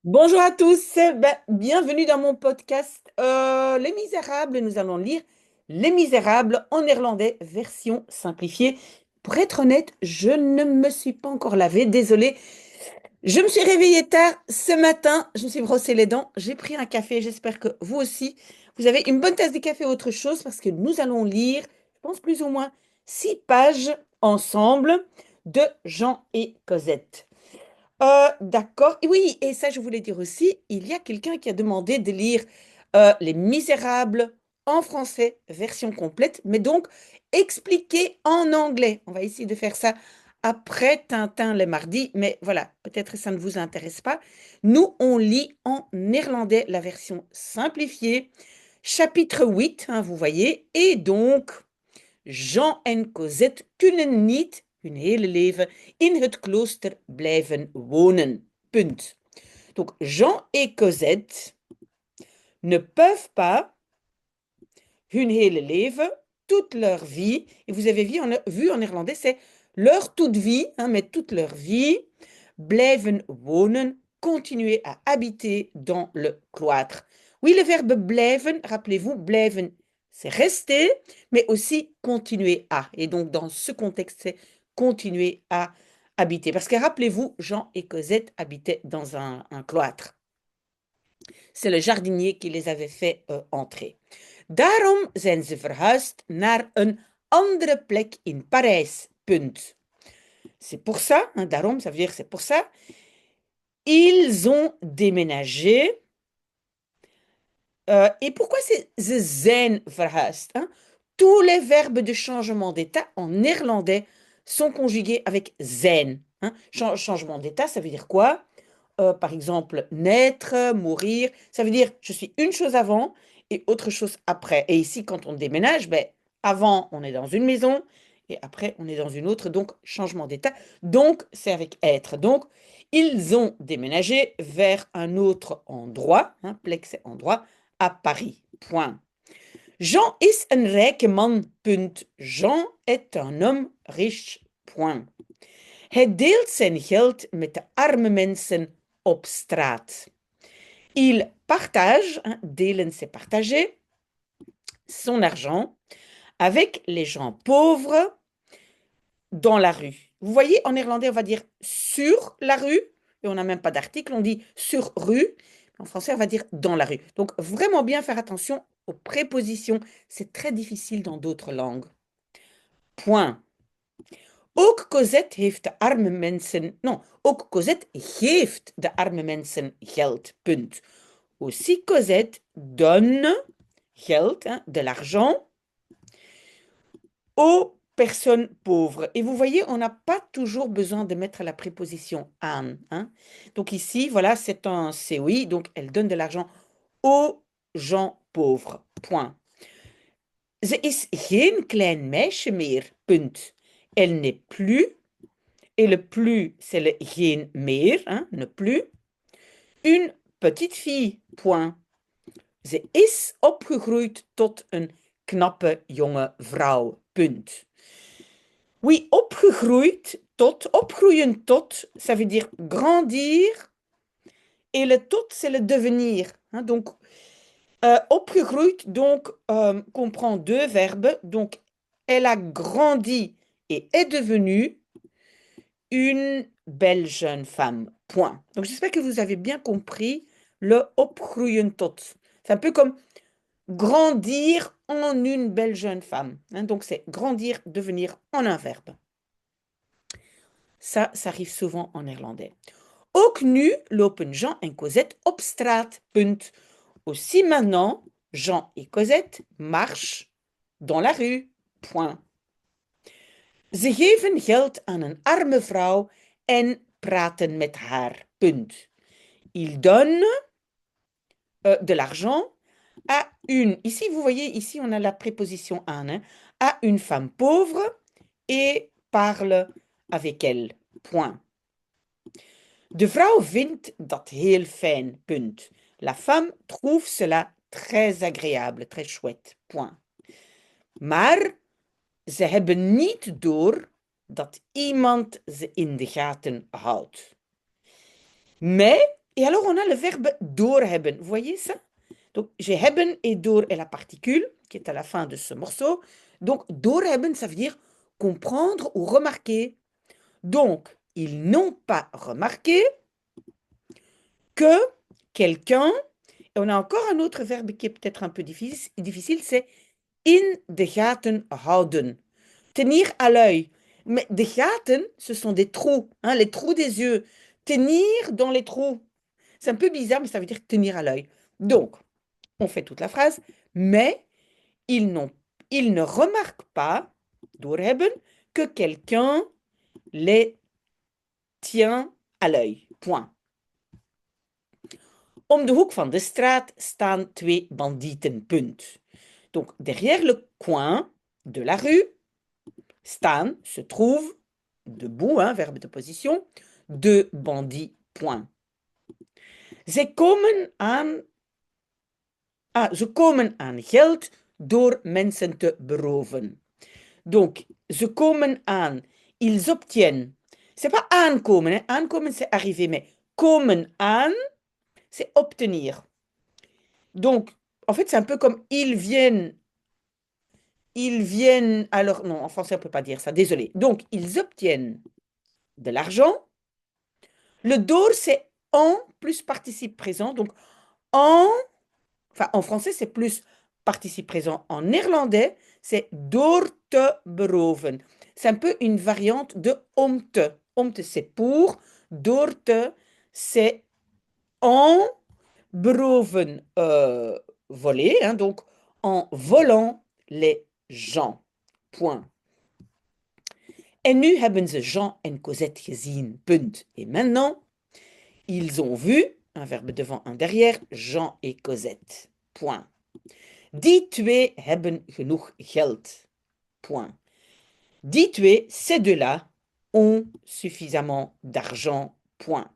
Bonjour à tous, bienvenue dans mon podcast Les Misérables. Nous allons lire Les Misérables en néerlandais, version simplifiée. Pour être honnête, je ne me suis pas encore lavée, désolée. Je me suis réveillée tard ce matin, je me suis brossé les dents, j'ai pris un café, j'espère que vous aussi, vous avez une bonne tasse de café ou autre chose parce que nous allons lire, je pense plus ou moins, 6 pages ensemble de Jean et Cosette. D'accord. Et oui, et ça, je voulais dire aussi, il y a quelqu'un qui a demandé de lire Les Misérables en français, version complète, mais donc expliqué en anglais. On va essayer de faire ça après Tintin les mardis, mais voilà, peut-être que ça ne vous intéresse pas. Nous, on lit en néerlandais la version simplifiée, chapitre 8, hein, vous voyez, et donc Jean en Cosette kunnen niet hun hele leven in het klooster blijven wonen. Punt. Donc Jean et Cosette ne peuvent pas hun hele leven, toute leur vie, et vous avez vu en néerlandais, c'est leur toute vie, hein, mais toute leur vie, blijven wonen, continuer à habiter dans le cloître. Oui, le verbe blijven, rappelez-vous, blijven, c'est rester, mais aussi continuer à. Et donc, dans ce contexte, c'est continuer à habiter. Parce que rappelez-vous, Jean et Cosette habitaient dans un cloître. C'est le jardinier qui les avait fait entrer. Daarom zijn ze verhuisd naar een andere plek in Parijs. Punt. C'est pour ça, hein, daarom, ça veut dire c'est pour ça. Ils ont déménagé. Et pourquoi c'est ze zijn verhuisd, hein? Tous les verbes de changement d'état en néerlandais sont conjugués avec zijn, hein? Changement d'état, ça veut dire quoi? Par exemple, naître, mourir, ça veut dire je suis une chose avant et autre chose après. Et ici, quand on déménage, ben, avant, on est dans une maison et après, on est dans une autre, donc changement d'état. Donc, c'est avec être. Donc, ils ont déménagé vers un autre endroit, hein, plek c'est endroit, à Paris. Point. Jean is een rijke man. Punt. Jean est un homme riche. Point. Hij deelt zijn geld met de arme mensen op straat. Il partage, hein, delen c'est partager, son argent avec les gens pauvres dans la rue. Vous voyez, en néerlandais, on va dire sur la rue, et on n'a même pas d'article, on dit sur rue. En français, on va dire dans la rue. Donc, vraiment bien faire attention aux prépositions. C'est très difficile dans d'autres langues. Point. Ook Cosette heeft de arme mensen... Non, ook Cosette geeft de arme mensen geld. Punt. Aussi Cosette donne geld, hein, de l'argent, aux personnes pauvres. Et vous voyez, on n'a pas toujours besoin de mettre la préposition aan, hein. Donc ici, voilà, c'est un COI, donc elle donne de l'argent aux gens pauvres. Point. Ze is geen klein meisje meer. Punt. Elle n'est plus, et le plus, c'est le geen meer, hein, ne plus, une petite fille. Point. Ze is opgegroeid tot een knappe jonge vrouw. Punt. Oui, opgegroeid tot, opgroeien tot, ça veut dire grandir, et le tot, c'est le devenir, hein. Donc, opgegroeid, donc, comprend deux verbes. Donc, elle a grandi et est devenue une belle jeune femme. Point. Donc, j'espère que vous avez bien compris le opgroeien tot. C'est un peu comme grandir en une belle jeune femme, hein. Donc, c'est grandir, devenir en un verbe. Ça arrive souvent en néerlandais. Ook nu lopen Jean en Cosette op straat. Punt. Aussi maintenant, Jean et Cosette marchent dans la rue. Point. Ze geven geld aan een arme vrouw en praten met haar. Punt. Ils donnent de l'argent à une. Ici, vous voyez, ici, on a la préposition aan, hein, à une femme pauvre et parle avec elle. Point. De vrouw vindt dat heel fijn. Punt. La femme trouve cela très agréable, très chouette. Point. Maar ze hebben niet door dat iemand ze in de gaten houdt. Mais Et alors, on a le verbe doorhebben. Vous voyez ça? Donc, j'ai hebben et door est la particule qui est à la fin de ce morceau. Donc, doorhebben, ça veut dire comprendre ou remarquer. Donc, ils n'ont pas remarqué que quelqu'un, et on a encore un autre verbe qui est peut-être un peu difficile, c'est in de gaten houden. Tenir à l'œil. Mais des gaten, ce sont des trous, hein, les trous des yeux. Tenir dans les trous. C'est un peu bizarre, mais ça veut dire tenir à l'œil. Donc, on fait toute la phrase, mais ils, n'ont, ils ne remarquent pas, doorhebben, que quelqu'un les tient à l'œil. Point. Om de hoek van de straat staan twee bandieten. Punt. Donc, derrière le coin de la rue, staan se trouve, debout, hein, verbe de position, deux bandits. Point. Ze komen aan geld door mensen te beroven. Donc, ze komen aan, ils obtiennent. C'est pas aankomen, hein. Aankomen c'est arriver, mais komen aan, c'est obtenir. Donc, en fait, c'est un peu comme ils viennent, alors non, en français on ne peut pas dire ça, désolé. Donc, ils obtiennent de l'argent. Le door, c'est en plus participe présent. Donc, en, enfin, en français, c'est plus participe présent. En néerlandais, c'est door te beroven. C'est un peu une variante de om te. Om te, c'est pour. Door te, c'est en. Beroven, voler, hein, donc en volant les gens. Point. En nu hebben ze Jean en Cosette gezien. Punt. Et maintenant, ils ont vu, un verbe devant, un derrière, Jean et Cosette. Point. Die twee hebben genoeg geld. Point. Die twee, ces deux-là, ont suffisamment d'argent. Point.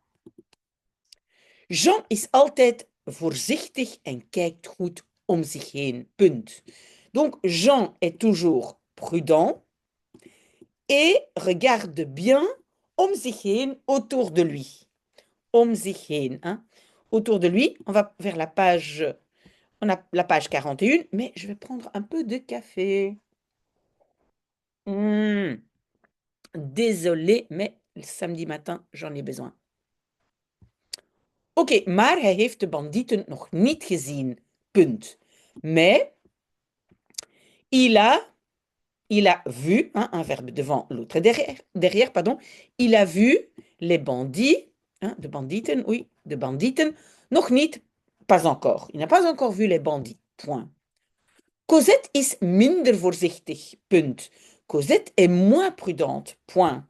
Jean is altijd voorzichtig en kijkt goed om zich heen. Punt. Donc, Jean est toujours prudent et regarde bien om zich heen, autour de lui. Om zich heen, hein? Autour de lui. On va vers la page, on a la page 41, mais je vais prendre un peu de café. Désolé, mais le samedi matin, j'en ai besoin. Oké, maar hij heeft de bandieten nog niet gezien. Punt. Mais il a vu, hein, un verbe devant l'autre derrière, pardon, il a vu les bandits, hein, de bandieten, oui, de bandieten, nog niet, pas encore. Il n'a pas encore vu les bandits. Point. Cosette is minder voorzichtig. Punt. Cosette est moins prudente. Point.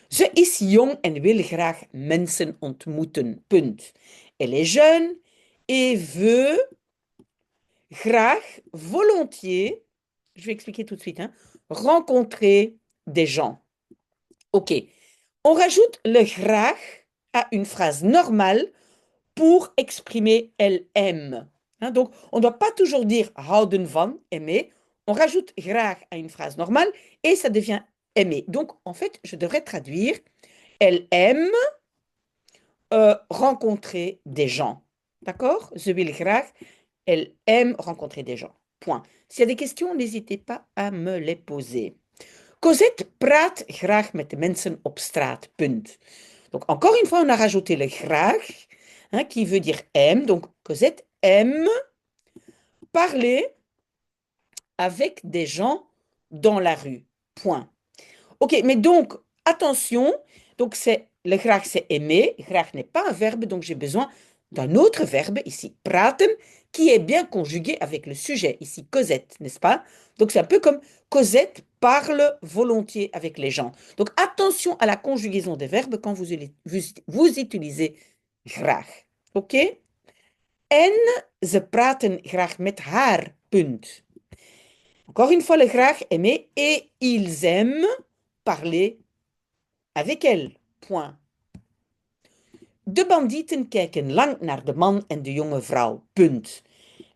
Ze is jong en wil graag mensen ontmoeten. Punt. Elle est jeune et veut graag, volontiers, je vais expliquer tout de suite, hein, rencontrer des gens. Ok, on rajoute le graag à une phrase normale pour exprimer elle aime. Hein, donc, on ne doit pas toujours dire houden van, aimer. On rajoute graag à une phrase normale et ça devient aimer. Donc, en fait, je devrais traduire elle aime rencontrer des gens. D'accord? Ze wil graag, elle aime rencontrer des gens. Point. S'il y a des questions, n'hésitez pas à me les poser. Cosette praat graag met de mensen op straat. Punt. Donc, encore une fois, on a rajouté le graag, hein, qui veut dire aime. Donc, Cosette aime parler avec des gens dans la rue. Point. Ok, mais donc, attention, donc c'est le graag, c'est aimer. Graag n'est pas un verbe, donc j'ai besoin d'un autre verbe, ici, praten, qui est bien conjugué avec le sujet, ici, Cosette, n'est-ce pas? Donc c'est un peu comme Cosette parle volontiers avec les gens. Donc attention à la conjugaison des verbes quand vous utilisez graag. Ok? En ze praten graag met haar. Punt. Encore une fois, le graag aimer et ils aiment parler avec elle. Point. De bandieten kijken lang naar de man en de jonge vrouw. Punt.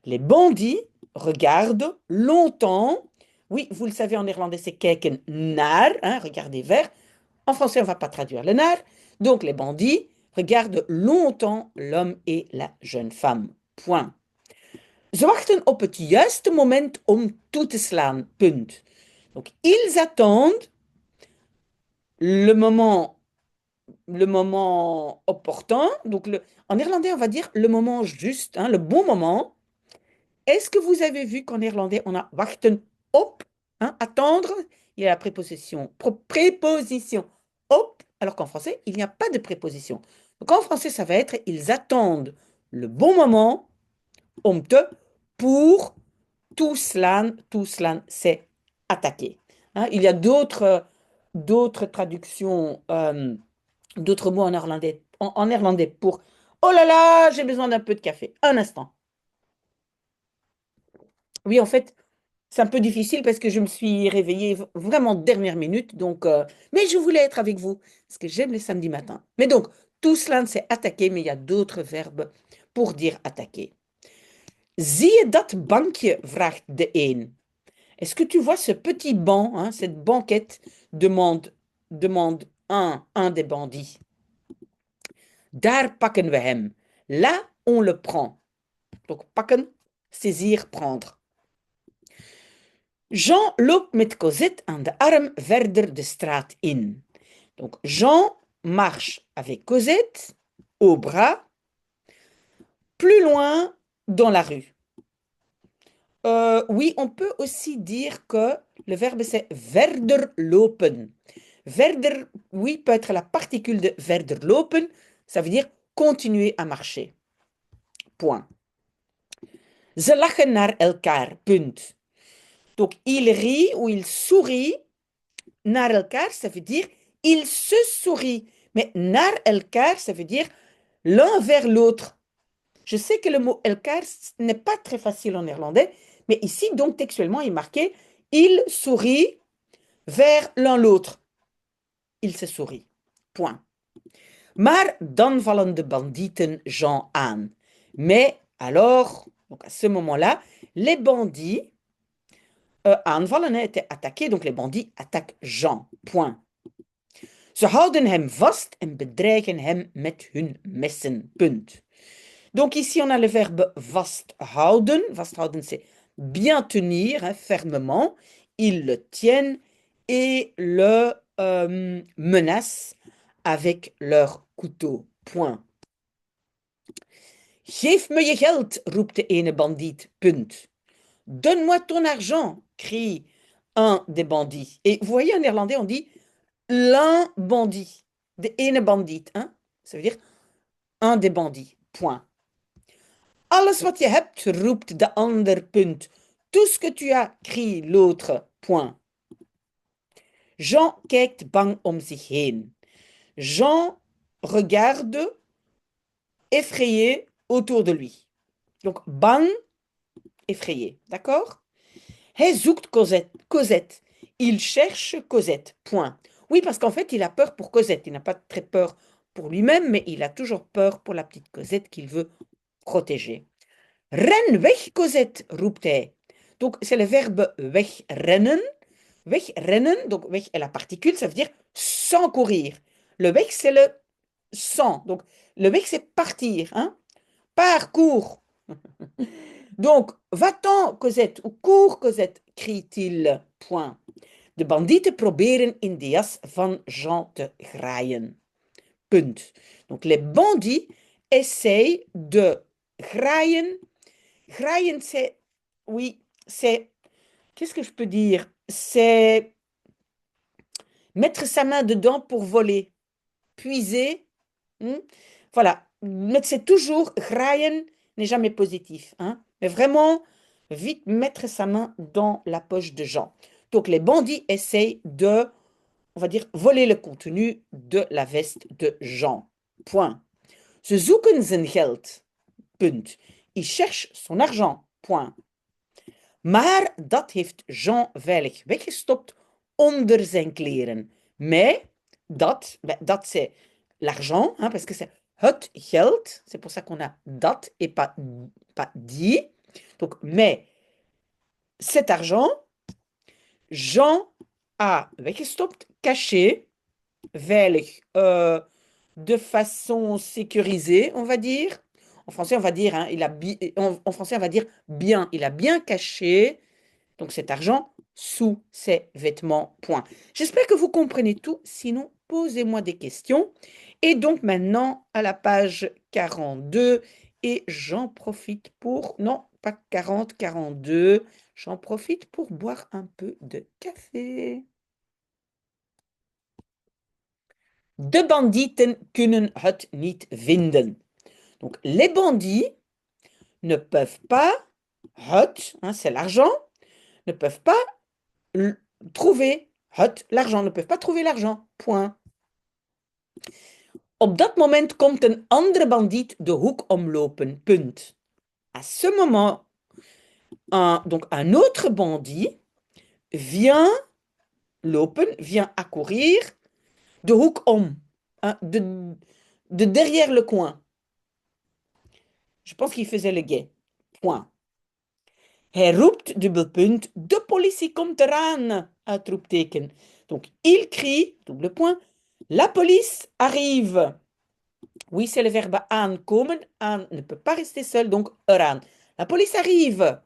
Les bandits regardent longtemps. Oui, vous le savez en néerlandais, c'est kijken naar, hein, regarder vers. En français, on ne va pas traduire le naar. Donc, les bandits regardent longtemps l'homme et la jeune femme. Point. Ze wachten op het juiste moment om toe te slaan. Punt. Donc, ils attendent le moment opportun. Donc, en néerlandais, on va dire le moment juste, hein, le bon moment. Est-ce que vous avez vu qu'en néerlandais, on a wachten op, hein, attendre, il y a la préposition op, alors qu'en français, il n'y a pas de préposition. Donc en français, ça va être ils attendent le bon moment om te pour toeslaan. Toeslaan, c'est attaquer. Hein, il y a d'autres traductions, d'autres mots en néerlandais pour oh là là, j'ai besoin d'un peu de café. Un instant. Oui, en fait, c'est un peu difficile parce que je me suis réveillée vraiment dernière minute. Donc, mais je voulais être avec vous parce que j'aime les samedis matins. Mais donc, tout cela, c'est attaquer, mais il y a d'autres verbes pour dire attaquer. Zie je dat bankje, vraagt de een. Est-ce que tu vois ce petit banc, hein, cette banquette, demande un des bandits. Daar pakken we hem. Là, on le prend. Donc, pakken, saisir, prendre. Jean loopt met Cosette aan de arm verder de straat in. Donc Jean marche avec Cosette au bras plus loin dans la rue. Oui, on peut aussi dire que le verbe c'est verder lopen. Verder, oui, peut être la particule de verder lopen, ça veut dire continuer à marcher. Point. Ze lachen naar elkaar, punt. Donc il rit ou il sourit naar elkaar, ça veut dire ils se sourient. Mais naar elkaar, ça veut dire l'un vers l'autre. Je sais que le mot elkaar n'est pas très facile en néerlandais, mais ici, donc, textuellement, il est marqué ils sourient vers l'un l'autre. Ils se sourient. Point. Maar dan vallen de bandieten Jean aan. Mais alors, donc à ce moment-là, les bandits aanvallen, étaient attaqués, donc les bandits attaquent Jean. Point. Ze houden hem vast en bedreigen hem met hun messen. Punt. Donc ici, on a le verbe vasthouden. Vasthouden, c'est bien tenir, hein, fermement. Ils le tiennent et le menacent avec leur couteau. Point. Geef me je geld, roept de ene bandiet. Punt. Donne-moi ton argent, crie un des bandits. Et vous voyez, en néerlandais, on dit l'un bandit. De ene bandiet. Hein? Ça veut dire un des bandits. Point. Alles wat je hebt, roept de ander. Punt. Tout ce que tu as, crie l'autre. Point. Jean kijkt bang om zich heen. Jean regarde effrayé autour de lui. Donc, bang, effrayé. D'accord? Hij zoekt Cosette. Cosette. Il cherche Cosette. Point. Oui, parce qu'en fait, il a peur pour Cosette. Il n'a pas très peur pour lui-même, mais il a toujours peur pour la petite Cosette qu'il veut protéger. Ren weg, Cosette, roept hij. Donc, c'est le verbe wegrennen. Wegrennen, donc weg est la particule, ça veut dire sans courir. Le weg, c'est le sans. Donc, le weg, c'est partir. Hein? Parcours. Donc, va-t'en, Cosette, ou cours, Cosette, crie-t-il. Point. De bandieten proberen in de jas van Jean te graaien. Punt. Donc, les bandits essayent de graaien. Graaien, c'est, oui, c'est, qu'est-ce que je peux dire? C'est mettre sa main dedans pour voler, puiser. Voilà, mais c'est toujours, graaien n'est jamais positif. Hein? Mais vraiment, vite mettre sa main dans la poche de Jean. Donc les bandits essayent de, on va dire, voler le contenu de la veste de Jean. Point. Ze zoeken zijn geld. Punt. Il cherche son argent. Point. Maar dat heeft Jean veilig weggestopt onder zijn kleren. Mais dat c'est l'argent, hein, parce que c'est het geld. C'est pour ça qu'on a dat et pas die. Donc, mais cet argent, Jean a weggestopt, caché, veilig de façon sécurisée, on va dire. En français, on va dire, hein, en français, on va dire bien. Il a bien caché donc cet argent sous ses vêtements. Point. J'espère que vous comprenez tout. Sinon, posez-moi des questions. Et donc maintenant, à la page 42, et j'en profite pour, non, pas 40, 42, j'en profite pour boire un peu de café. De bandieten kunnen het niet vinden. Donc, les bandits ne peuvent pas, het, hein, c'est l'argent, ne peuvent pas trouver het, l'argent, ne peuvent pas trouver l'argent. Point. Op dat moment komt een andere bandiet de hoek omlopen. Punt. À ce moment, donc un autre bandit vient lopen, vient accourir de hoek om, hein, de derrière le coin. Je pense qu'il faisait le guet. Point. Hij roept, dubbelpunt, de politie komt eraan, uitroepteken. Donc, il crie, double point, la police arrive. Oui, c'est le verbe aankomen. Aan ne peut pas rester seul, donc eraan. La police arrive.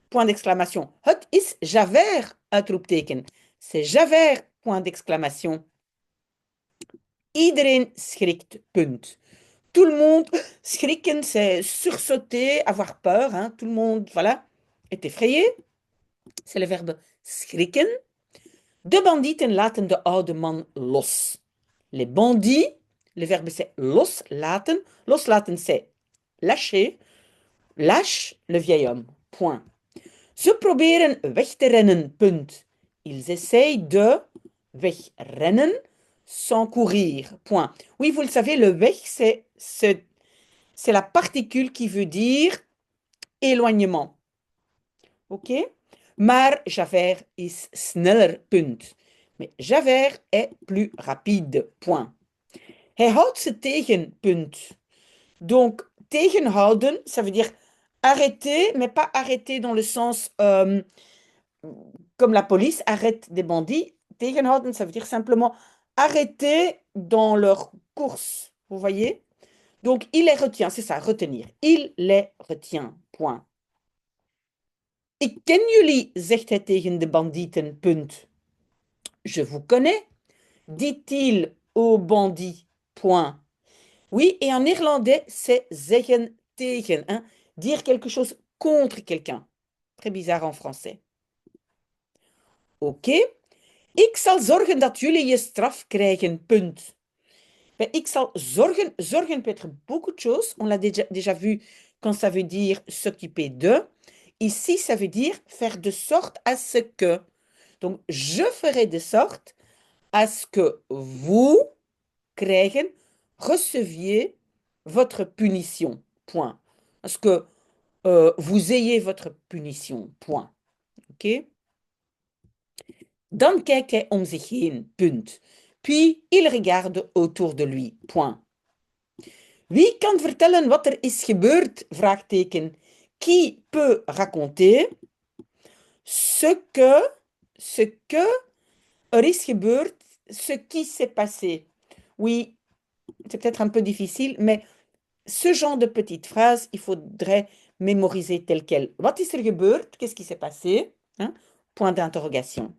Point d'exclamation. Het is Javert, uitroepteken. C'est Javert, point d'exclamation. Iedereen schrikt, punt. Tout le monde, schrikken, c'est sursauter, avoir peur. Hein, tout le monde, voilà, est effrayé. C'est le verbe schrikken. De bandieten laten de oude man los. Les bandits, le verbe c'est loslaten. Loslaten, c'est lâcher. Lâche le vieil homme. Point. Ze proberen weg te rennen. Punt. Ils essayent de wegrennen sans courir. Point. Oui, vous le savez, le weg, c'est la particule qui veut dire éloignement. OK? Maar Javert is sneller. Punt. Mais Javert est plus rapide. Point. Hij houdt ze tegen. Punt. Donc, tegenhouden, ça veut dire arrêter, mais pas arrêter dans le sens comme la police arrête des bandits. Tegenhouden, ça veut dire simplement arrêter dans leur course. Vous voyez? Donc, il les retient, c'est ça, retenir. Il les retient. Point. Ik ken jullie, zegt hij tegen de bandieten. Punt. Je vous connais, dit-il aux bandits. Point. Oui, et en néerlandais, c'est zeggen tegen. Hein? Dire quelque chose contre quelqu'un. Très bizarre en français. OK. Ik zal zorgen dat jullie je straf krijgen. Punt. Ben, ik zal zorgen. Zorgen peut être beaucoup de choses. On l'a déjà vu quand ça veut dire s'occuper de. Ici, ça veut dire faire de sorte à ce que. Donc, je ferai de sorte à ce que vous, krijgen, receviez votre punition. Point. À ce que vous ayez votre punition. Point. OK? Dan kijkt hij om zich heen. Punt. Puis, il regarde autour de lui. Point. Wie kan vertellen wat er is gebeurd? Vraagteken. Qui peut raconter ce que er is gebeurd, ce qui s'est passé? Oui, c'est peut-être un peu difficile, mais ce genre de petite phrase, il faudrait mémoriser tel quel. Wat is er gebeurd? Qu'est-ce qui s'est passé? Hein? Point d'interrogation.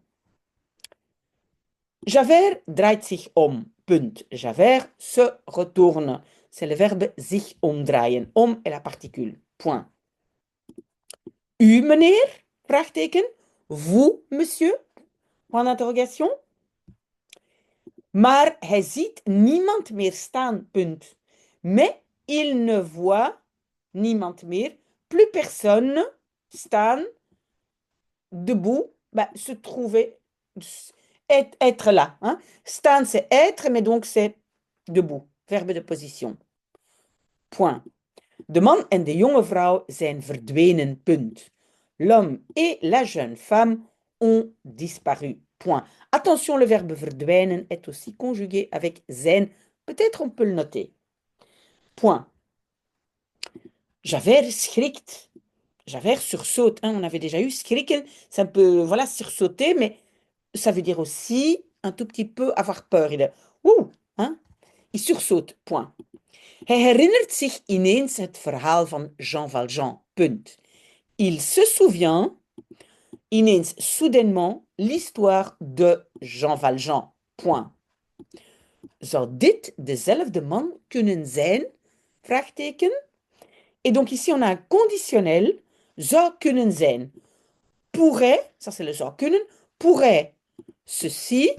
Javert draait sich om. Punt. Javert se retourne. C'est le verbe zich omdraaien. Om est la particule. Point. U, meneer? Vraagteken. Vous, monsieur? Point d'interrogation. Maar hij ziet niemand meer staan. Punt. Mais il ne voit niemand meer. Plus personne staan. Debout. Ben, se trouver. Être là. Hein? Staan, c'est être, mais donc c'est debout. Verbe de position. Point. De man en de jonge vrouw zijn verdwenen. Punt. L'homme et la jeune femme ont disparu. Point. Attention, le verbe verdwijnen est aussi conjugué avec zijn. Peut-être on peut le noter. Point. Javert schrikt. Javert sursaute. Hein? On avait déjà eu schrikken. C'est un peu, voilà, sursauter, mais ça veut dire aussi un tout petit peu avoir peur. Il est, ouh, hein? Il sursaute, point. Hij herinnert zich ineens het verhaal van Jean Valjean, punt. Il se souvient ineens, soudainement, l'histoire de Jean Valjean, point. Zou dit dezelfde man kunnen zijn? Vraagteken. Et donc ici, on a un conditionnel, zou kunnen zijn. Pourrait, ça c'est le zou kunnen, pourrait ceci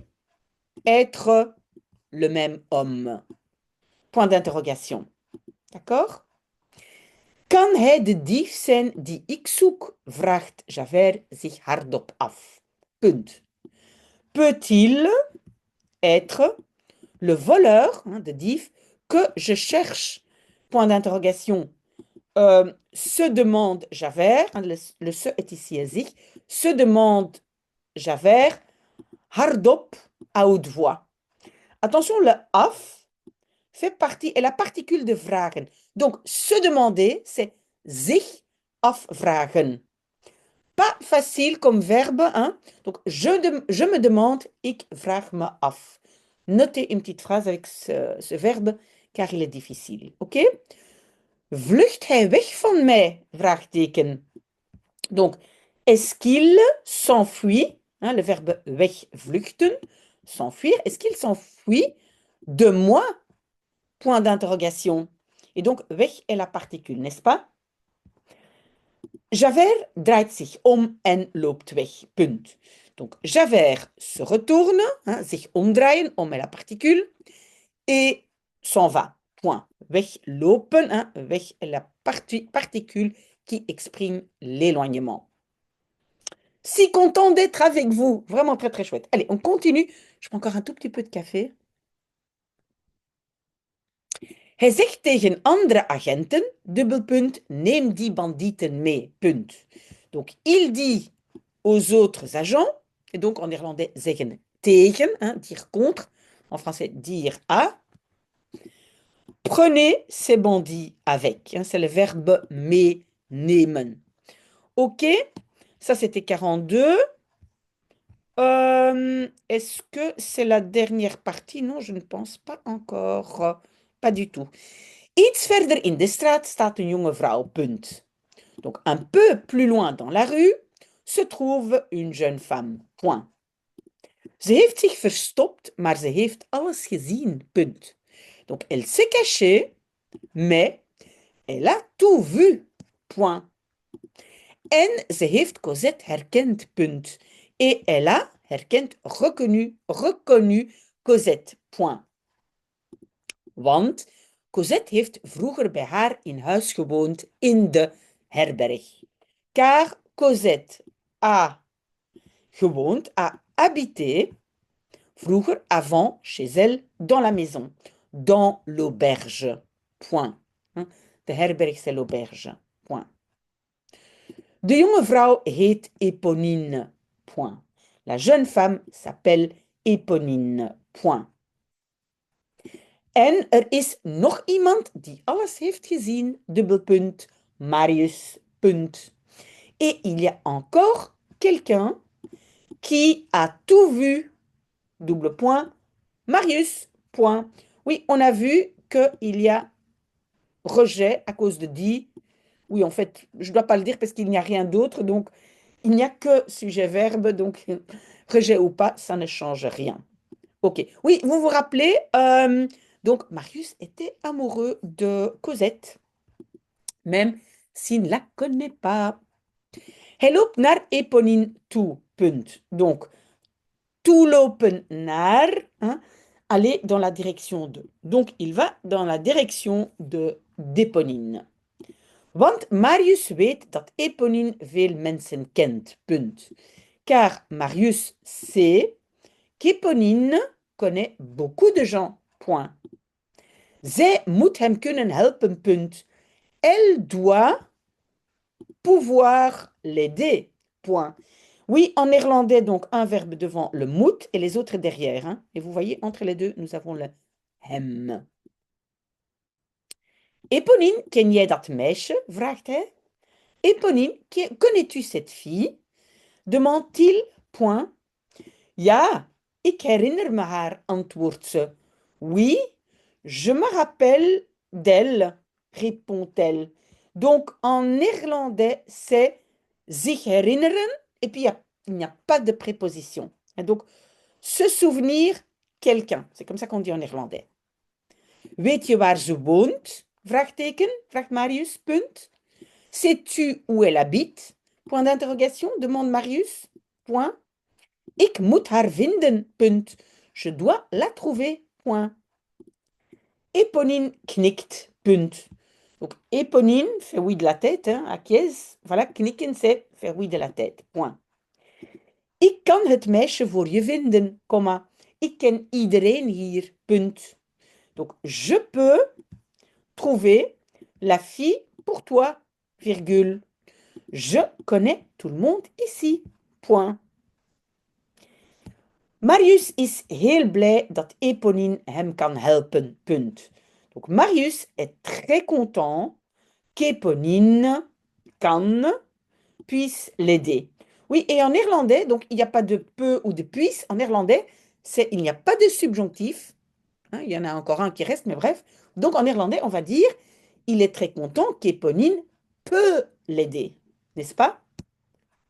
être le même homme? Point d'interrogation. D'accord? Kan hij de dief zijn die ik zoek? Vraagt Javert zich hardop af. Punt. Peut-il être le voleur, de dief, que je cherche? Point d'interrogation. Se demande Javert, le se est ici à zich, se demande Javert, hardop, à haute voix. Attention, le af fait partie, est la particule de vragen. Donc, se demander, c'est zich afvragen. Pas facile comme verbe, hein? Donc, je me demande, ik vraag me af. Notez une petite phrase avec ce verbe, car il est difficile. OK? Vlucht hij weg van mij? Vraagteken. Donc, est-ce qu'il s'enfuit? Hein, le verbe wegvluchten, s'enfuir. Est-ce qu'il s'enfuit de moi? Point d'interrogation. Et donc, weg est la particule, n'est-ce pas? Javert draait zich om en loopt weg. Punt. Donc, Javert se retourne, hein, zich omdraaien, om est la particule, et s'en va. Point. Weglopen, hein, weg est la particule qui exprime l'éloignement. Si content d'être avec vous. Vraiment très, très chouette. Allez, on continue. Je prends encore un tout petit peu de café. Hij zegt tegen andere agenten, dubbelpunt, neem die bandieten mee, punt. Donc, il dit aux autres agents, et donc en néerlandais zeggen tegen, hein, dire contre, en français dire à, prenez ces bandits avec, hein, c'est le verbe meenemen. Ok, ça c'était 42. Est-ce que c'est la dernière partie? Non, je ne pense pas encore. Pas du tout. Iets verder in de straat staat een jonge vrouw, punt. Donc un peu plus loin dans la rue se trouve une jeune femme, point. Ze heeft zich verstopt, maar ze heeft alles gezien, punt. Donc elle s'est cachée, mais elle a tout vu, point. En ze heeft Cosette herkend, punt. Et elle a herkend, reconnu Cosette, point. Want Cosette heeft vroeger bij haar in huis gewoond in de herberg. Car Cosette a gewoond, a habité, vroeger, avant, chez elle, dans la maison, dans l'auberge, point. De herberg, c'est l'auberge, point. De jonge vrouw heet Éponine, point. La jeune femme s'appelle Éponine, point. En is nog iemand die alles heeft gezien, dubbelpunt, Marius, punt. Et il y a encore quelqu'un qui a tout vu, double point, Marius, point. Oui, on a vu qu'il y a rejet à cause de dit. Oui, en fait, je ne dois pas le dire parce qu'il n'y a rien d'autre, donc il n'y a que sujet-verbe, donc rejet ou pas, ça ne change rien. Ok. Oui, vous vous rappelez, donc Marius était amoureux de Cosette, même s'il ne la connaît pas. Hij loopt naar Eponine toe, punt. Donc, toelopen naar, hein, aller dans la direction de. Donc, il va dans la direction d'Eponine. Want Marius weet dat Eponine veel mensen kent, punt. Car Marius sait qu'Eponine connaît beaucoup de gens, point. Zij moet hem kunnen helpen, punt. Elle doit pouvoir l'aider, point. Oui, en néerlandais, donc un verbe devant le moet et les autres derrière. Hein. Et vous voyez, entre les deux, nous avons le hem. Eponine, ken jij dat meisje? Vraagt hij. Eponine, connais-tu cette fille? Demande-t-il, point. Ja, ik herinner me haar, antwoordt ze. Oui, Je me rappelle d'elle, répond-elle. Donc, en néerlandais, c'est zich herinneren, et puis il n'y a pas de préposition. Et donc, se souvenir quelqu'un. C'est comme ça qu'on dit en néerlandais. Weet je waar ze woont? Vraagteken, vraagt Marius, punt. Sais-tu où elle habite? Point d'interrogation, demande Marius. Point. Ik moet haar vinden, punt. Je dois la trouver, point. Éponine knikt, punt. Donc, Éponine fait oui de la tête, hein, acquiesce. Voilà, knikken, c'est faire oui de la tête, point. Ik kan het meisje voor je vinden, comma. Ik ken iedereen hier, punt. Donc, je peux trouver la fille pour toi, virgule. Je connais tout le monde ici, point. Marius is heel blij dat Eponine hem kan helpen, punt. Donc Marius est très content qu'Éponine, kan, puisse l'aider. Oui, et en néerlandais, donc il n'y a pas de peut ou de puisse. En néerlandais, il n'y a pas de subjonctif. Hein, il y en a encore un qui reste, mais bref. Donc en néerlandais, on va dire il est très content qu'Éponine peut l'aider. N'est-ce pas?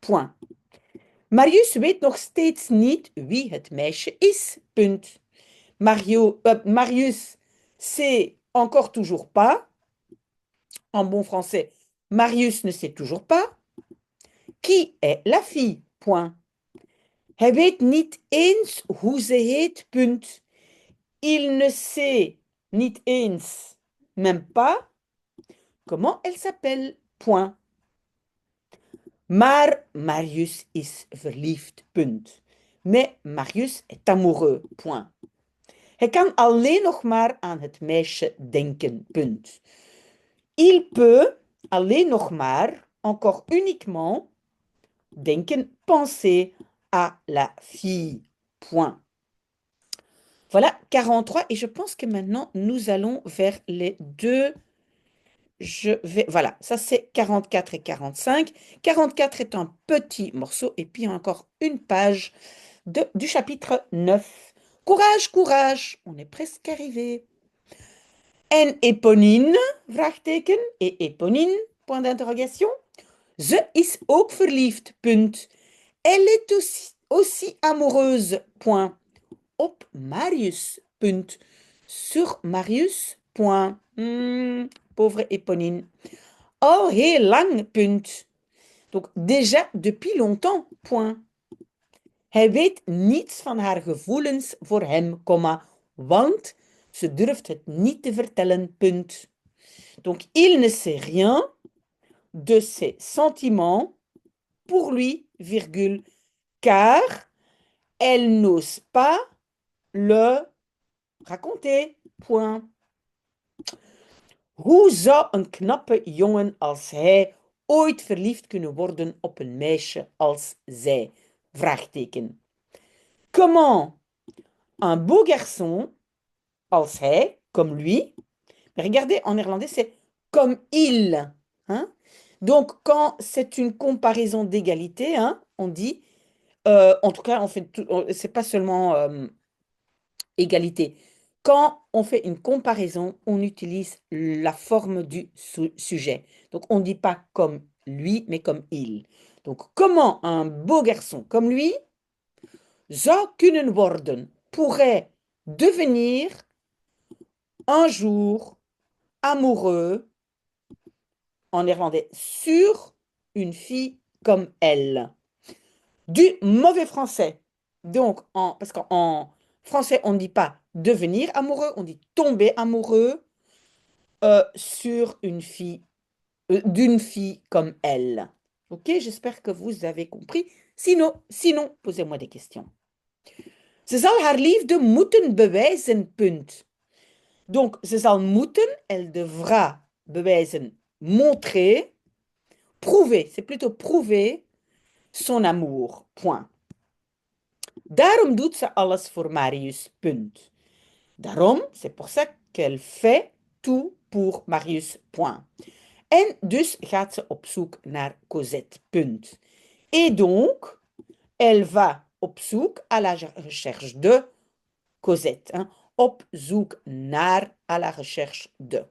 Point. Marius weet nog steeds niet wie het meisje is. Punt. Marius sait encore toujours pas. En bon français, Marius ne sait toujours pas. Qui est la fille? Point. Hij weet niet eens hoe ze heet. Punt. Il ne sait niet eens, même pas, comment elle s'appelle. Point. Maar Marius is verliefd. Punt. Mais Marius est amoureux. Point. Hij kan alleen nog maar aan het meisje denken. Punt. Il peut alleen nog maar, encore uniquement, denken, penser à la fille. Point. Voilà 43 et je pense que maintenant nous allons vers les deux. Voilà, ça c'est 44 et 45. 44 est un petit morceau et puis encore une page du chapitre 9. Courage, courage, on est presque arrivé. En Eponine, vraagteken, et Eponine, point d'interrogation. Ze is ook verliefd, punt. Elle est aussi amoureuse, point. Op Marius, punt. Sur Marius, point. Pauvre Eponine. Al heel lang, punt. Donc déjà depuis longtemps, point. Hij weet niets van haar gevoelens voor hem, comma, want ze durft het niet te vertellen, punt. Donc il ne sait rien de ses sentiments pour lui, virgule, car elle n'ose pas le raconter, point. Hoe zou een knappe jongen als hij ooit verliefd kunnen worden op een meisje als zij? Vraagteken. Comment un beau garçon als hij, comme lui, mais regardez, en néerlandais, c'est comme il. Hein? Donc, quand c'est une comparaison d'égalité, hein, on dit, en tout cas, c'est pas seulement égalité. Quand on fait une comparaison, on utilise la forme du sujet. Donc, on ne dit pas comme lui, mais comme il. Donc, comment un beau garçon comme lui zou kunnen worden, pourrait devenir un jour amoureux, en néerlandais, sur une fille comme elle. Du mauvais français. Donc, parce qu'en français, on ne dit pas devenir amoureux, on dit tomber amoureux sur une fille, d'une fille comme elle. Ok, j'espère que vous avez compris. Sinon, posez-moi des questions. Ze zal haar liefde moeten bewijzen, punt. Donc, ze zal moeten, elle devra bewijzen, montrer, prouver, c'est plutôt prouver son amour, point. Daarom doet ze alles voor Marius, punt. Daarom, c'est pour ça qu'elle fait tout pour Marius, point. En dus gaat ze op zoek naar Cosette, punt. Et donc, elle va op zoek à la recherche de Cosette. Hein. op zoek naar, à la recherche de.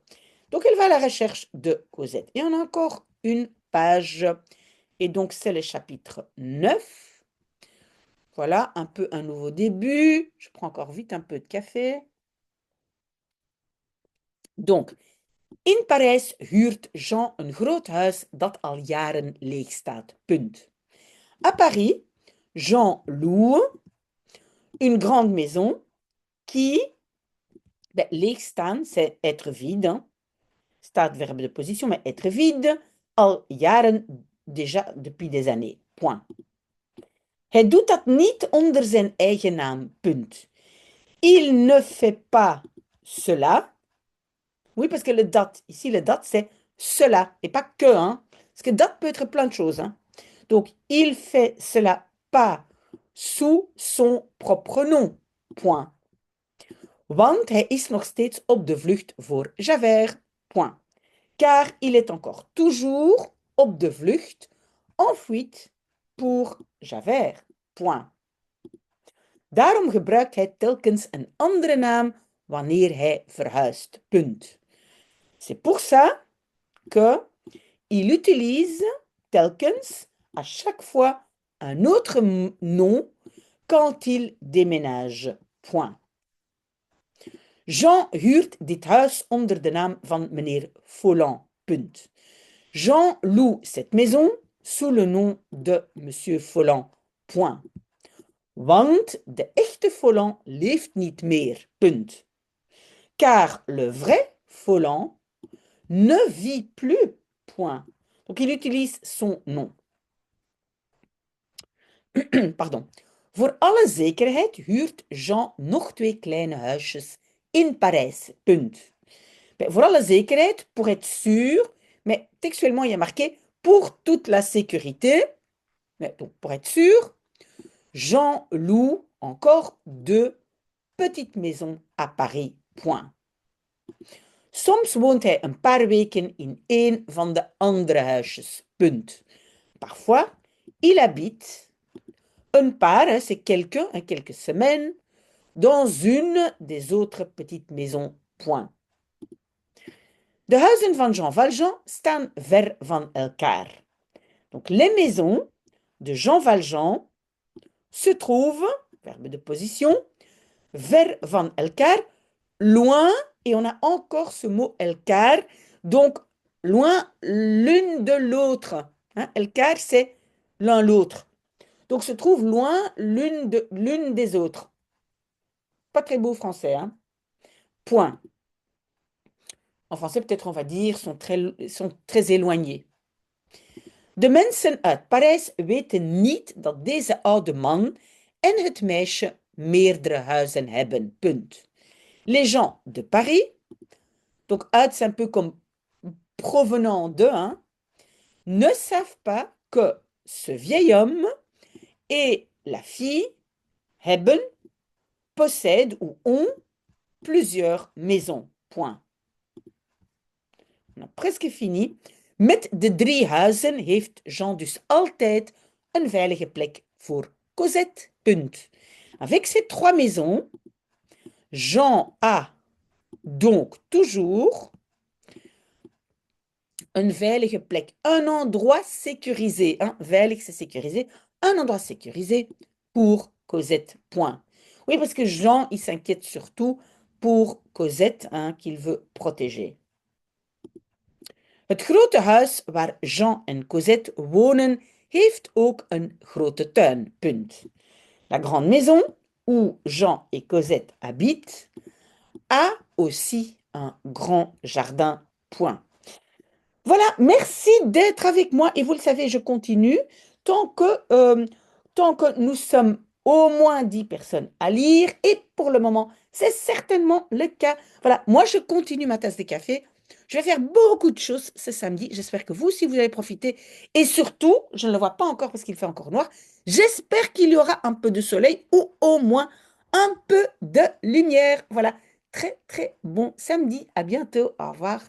Donc, elle va à la recherche de Cosette. Et on a encore une page. Et donc, c'est le chapitre 9. Voilà, un peu un nouveau début. Je prends encore vite un peu de café. Donc, in Parijs huurt Jean een groot huis dat al jaren leeg staat. Punt. À Paris, Jean loue une grande maison qui, leeg staan, c'est être vide. Hein. Staat verbe de position, mais être vide, al jaren, déjà depuis des années. Point. Hij doet dat niet onder zijn eigen naam. Punt. Il ne fait pas cela. Oui, parce que le date, ici le date, c'est cela, et pas que. Hein. Parce que date peut être plein de choses. Hein. Donc, il fait cela pas sous son propre nom. Point. Want hij is nog steeds op de vlucht voor Javert. Point. Car il est encore toujours op de vlucht, en fuite, pour Javert. Point. Daarom gebruikt hij telkens een andere naam wanneer hij verhuist. Punt. C'est pour ça que il utilise telkens, à chaque fois, un autre nom quand il déménage. Point. Jean huurt dit huis onder de naam van meneer Folland. Punt. Jean loue cette maison sous le nom de monsieur Folland. Point. Want de echte Folland leeft niet meer. Punt. Car le vrai Folland ne vit plus. Point. Donc il utilise son nom. Pardon. Voor alle zekerheid huurt Jean nog 2 kleine huisjes in Parijs. Punt. Voor alle zekerheid, pour être sûr, mais textuellement il y a marqué pour toute la sécurité. Mais donc pour être sûr, Jean loue encore 2 petites maisons à Paris. Point. Soms woont hij een paar weken in een van de andere huisjes. Punt. Parfois, il habite un paar, c'est quelqu'un, quelques semaines, dans une des autres petites maisons. Point. De huizen van Jean Valjean staan ver van elkaar. Donc, les maisons de Jean Valjean se trouvent, verbe de position, ver van elkaar, loin, et on a encore ce mot elkaar, donc loin l'une de l'autre. Hein, elkaar, c'est l'un l'autre. Donc se trouve loin l'une des autres. Pas très beau français, hein? Point. En français, peut-être on va dire, sont très éloignés. De mensen uit Parijs weten niet dat deze oude man en het meisje meerdere huizen hebben. Punt. Les gens de Paris, donc uit c'est un peu comme provenant de, hein, ne savent pas que ce vieil homme et la fille hebben, possèdent ou ont plusieurs maisons. Point. On a presque fini. Met de 3 huizen heeft Jean dus altijd een veilige plek voor Cosette. Punt. Avec ces 3 maisons, Jean a donc toujours een veilige plek, un endroit sécurisé. Hein? Veilig, c'est sécurisé. Un endroit sécurisé pour Cosette. Point. Oui, parce que Jean, il s'inquiète surtout pour Cosette, hein, qu'il veut protéger. Het grote huis waar Jean en Cosette wonen, heeft ook een grote tuin. Punt. La grande maison où Jean et Cosette habitent a aussi un grand jardin. Point. Voilà, merci d'être avec moi. Et vous le savez, je continue tant que nous sommes au moins 10 personnes à lire. Et pour le moment, c'est certainement le cas. Voilà, moi, je continue ma tasse de café. Je vais faire beaucoup de choses ce samedi. J'espère que vous aussi, vous allez profiter. Et surtout, je ne le vois pas encore parce qu'il fait encore noir. J'espère qu'il y aura un peu de soleil ou au moins un peu de lumière. Voilà, très, très bon samedi. À bientôt. Au revoir.